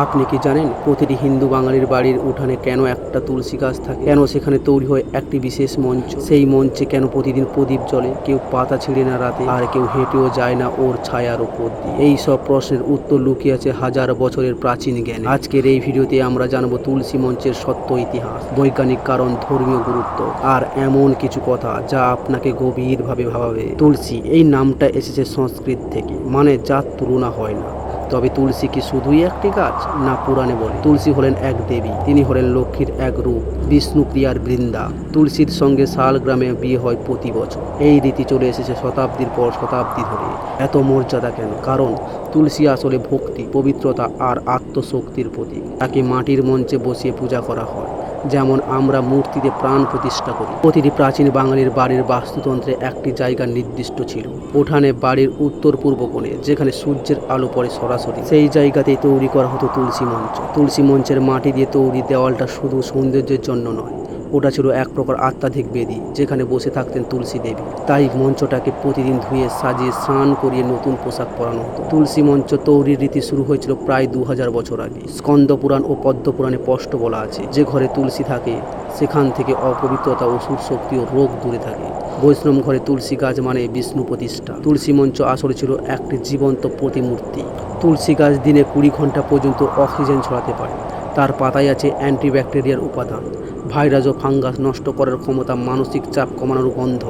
আপনি কি জানেন প্রতিটি হিন্দু বাঙালির বাড়ির উঠানে কেন একটা তুলসী গাছ থাকে? কেন সেখানে তৈরি হয় একটি বিশেষ মঞ্চ? সেই মঞ্চে কেন প্রতিদিন প্রদীপ জ্বলে? কেউ পাতা ছিঁড়ে না রাতে, আর কেউ হেঁটেও যায় না ওর ছায়ার উপর দিয়ে। এই সব প্রশ্নের উত্তর লুকিয়ে আছে হাজার বছরের প্রাচীন জ্ঞানে। আজকের এই ভিডিওতে আমরা জানবো তুলসী মঞ্চের সত্য ইতিহাস, বৈজ্ঞানিক কারণ, ধর্মীয় গুরুত্ব আর এমন কিছু কথা যা আপনাকে গভীরভাবে ভাবাবে। তুলসী এই নামটা এসেছে সংস্কৃত থেকে, মানে যার তুলনা হয় না। তবে তুলসী কি শুধুই একটি গাছ? না, পুরাণে বলে তুলসী হলেন এক দেবী। তিনি হলেন লক্ষ্মীর এক রূপ, বিষ্ণুপ্রিয়ার বৃন্দা। তুলসীর সঙ্গে শালগ্রামে বিয়ে হয় প্রতি বছর। এই রীতি চলে এসেছে শতাব্দীর পর শতাব্দী ধরে। এত মর্যাদা কেন? কারণ তুলসী আসলে ভক্তি, পবিত্রতা আর আত্মশক্তির প্রতীক। তাকে মাটির মঞ্চে বসিয়ে পূজা করা হয়, যেমন আমরা মূর্তিতে প্রাণ প্রতিষ্ঠা করি। প্রতিটি প্রাচীন বাঙালির বাড়ির বাস্তুতন্ত্রে একটি জায়গা নির্দিষ্ট ছিল, উঠানে বাড়ির উত্তর পূর্ব কোণে, যেখানে সূর্যের আলো পড়ে সরাসরি। সেই জায়গাতেই তৈরি করা হতো তুলসী মঞ্চ। তুলসী মঞ্চের মাটি দিয়ে তৈরি দেওয়ালটা শুধু সৌন্দর্যের জন্য নয়, ওটা ছিল এক প্রকার আধ্যাত্মিক বেদী, যেখানে বসে থাকতেন তুলসী দেবী। তাই মঞ্চটাকে প্রতিদিন ধুয়ে সাজিয়ে স্নান করিয়ে নতুন পোশাক পরানো হতো। তুলসী মঞ্চ তৈরির রীতি শুরু হয়েছিল প্রায় 2000 বছর আগে। স্কন্দ পুরাণ ও পদ্ম পুরাণে স্পষ্ট বলা আছে, যে ঘরে তুলসী থাকে সেখান থেকে অপবিত্রতা, অসুর শক্তি ও রোগ দূরে থাকে। বৈষ্ণব ঘরে তুলসী গাছ মানে বিষ্ণু প্রতিষ্ঠা। তুলসী মঞ্চ আসলে ছিল একটি জীবন্ত প্রতিমূর্তি। তুলসী গাছ দিনে 20 ঘন্টা পর্যন্ত অক্সিজেন ছড়াতে পারে। তার পাতায় আছে অ্যান্টিব্যাকটেরিয়াল উপাদান, ভাইরাস ও ফাঙ্গাস নষ্ট করার ক্ষমতা, মানসিক চাপ কমানোর গন্ধ।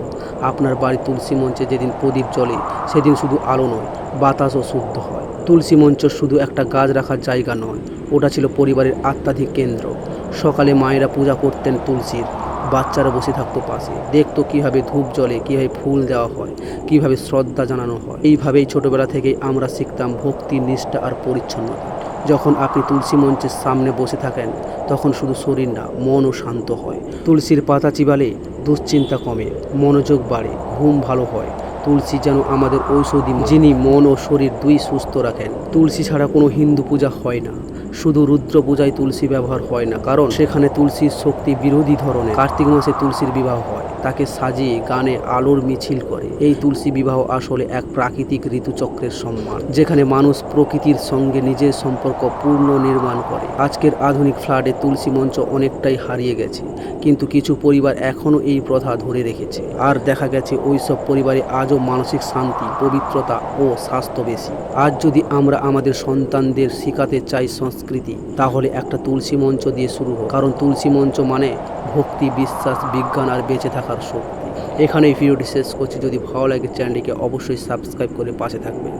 আপনার বাড়ির তুলসী মঞ্চে যেদিন প্রদীপ জ্বলে, সেদিন শুধু আলো নয়, বাতাসও শুদ্ধ হয়। তুলসী মঞ্চ শুধু একটা গাছ রাখার জায়গা নয়, ওটা ছিল পরিবারের আধ্যাত্মিক কেন্দ্র। সকালে মায়েরা পূজা করতেন তুলসীর, বাচ্চারা বসে থাকতো পাশে, দেখতো কীভাবে ধূপ জ্বলে, কীভাবে ফুল দেওয়া হয়, কীভাবে শ্রদ্ধা জানানো হয়। এইভাবেই ছোটোবেলা থেকেই আমরা শিখতাম ভক্তি, নিষ্ঠা আর পরিচ্ছন্নতা। যখন আপনি তুলসী মঞ্চের সামনে বসে থাকেন, তখন শুধু শরীর না, মনও শান্ত হয়। তুলসীর পাতা চিবালে দুশ্চিন্তা কমে, মনোযোগ বাড়ে, ঘুম ভালো হয়। তুলসী যেন আমাদের ঔষধি, যিনি মন ও শরীর দুই সুস্থ রাখেন। তুলসী ছাড়া কোনো হিন্দু পূজা হয় না। শুধু রুদ্র পূজায় তুলসী ব্যবহার হয় না, কারণ সেখানে তুলসীর শক্তি বিরোধী ধরনের। কার্তিক মাসে তুলসীর বিবাহ হয়, তাকে সাজিয়ে গানে আলোর মিছিল করে। এই তুলসী বিবাহ আসলে এক প্রাকৃতিক ঋতুচক্রের সম্মান, যেখানে মানুষ প্রকৃতির সঙ্গে নিজের সম্পর্ক পুনর্নির্মাণ করে। আজকের আধুনিক ফ্ল্যাটে তুলসী মঞ্চ অনেকটাই হারিয়ে গেছে, কিন্তু কিছু পরিবার এখনও এই প্রথা ধরে রেখেছে। আর দেখা গেছে ওইসব পরিবারে আজও মানসিক শান্তি, পবিত্রতা ও স্বাস্থ্য বেশি। আজ যদি আমরা আমাদের সন্তানদের শেখাতে চাই সংস্কৃতি, তাহলে একটা তুলসী মঞ্চ দিয়ে শুরু হোক। কারণ তুলসী মঞ্চ মানে ভক্তি, বিশ্বাস, বিজ্ঞান আর বেঁচে থাকার শক্তি। এখানেই ভিডিওটি শেষ করছি। যদি ভালো লাগে চ্যানেলটিকে অবশ্যই সাবস্ক্রাইব করে পাশে থাকবেন।